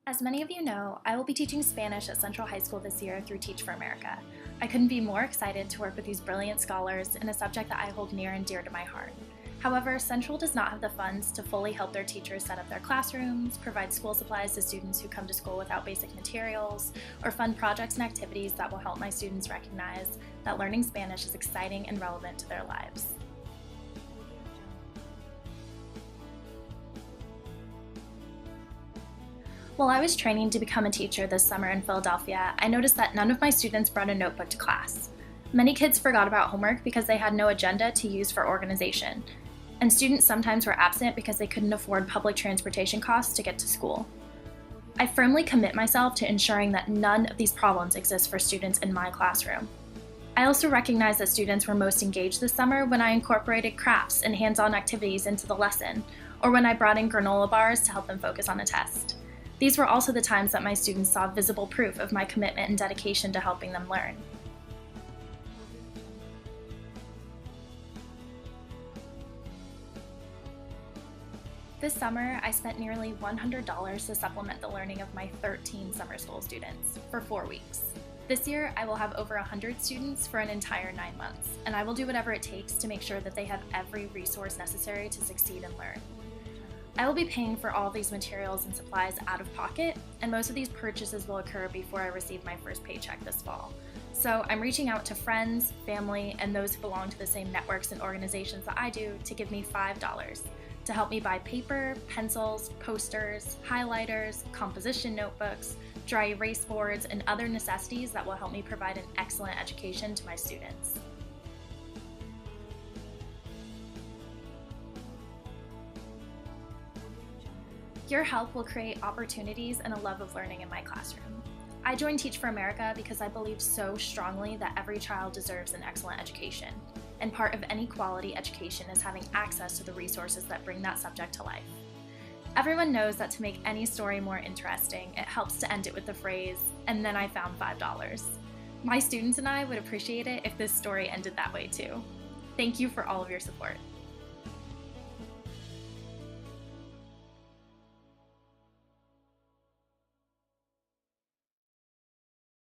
As many of you know, I will be teaching Spanish at Central High School this year through Teach for America. I couldn't be more excited to work with these brilliant scholars in a subject that I hold near and dear to my heart. However, Central does not have the funds to fully help their teachers set up their classrooms, provide school supplies to students who come to school without basic materials, or fund projects and activities that will help my students recognize that learning Spanish is exciting and relevant to their lives. While I was training to become a teacher this summer in Philadelphia, I noticed that none of my students brought a notebook to class. Many kids forgot about homework because they had no agenda to use for organization, and students sometimes were absent because they couldn't afford public transportation costs to get to school. I firmly commit myself to ensuring that none of these problems exist for students in my classroom. I also recognize that students were most engaged this summer when I incorporated crafts and hands-on activities into the lesson, or when I brought in granola bars to help them focus on a test. These were also the times that my students saw visible proof of my commitment and dedication to helping them learn. This summer, I spent nearly $100 to supplement the learning of my 13 summer school students for 4 weeks. This year, I will have over 100 students for an entire 9 months, and I will do whatever it takes to make sure that they have every resource necessary to succeed and learn. I will be paying for all these materials and supplies out of pocket, and most of these purchases will occur before I receive my first paycheck this fall. So I'm reaching out to friends, family, and those who belong to the same networks and organizations that I do to give me $5 to help me buy paper, pencils, posters, highlighters, composition notebooks, dry erase boards, and other necessities that will help me provide an excellent education to my students. Your help will create opportunities and a love of learning in my classroom. I joined Teach for America because I believe so strongly that every child deserves an excellent education, and part of any quality education is having access to the resources that bring that subject to life. Everyone knows that to make any story more interesting, it helps to end it with the phrase, "and then I found $5." My students and I would appreciate it if this story ended that way too. Thank you for all of your support.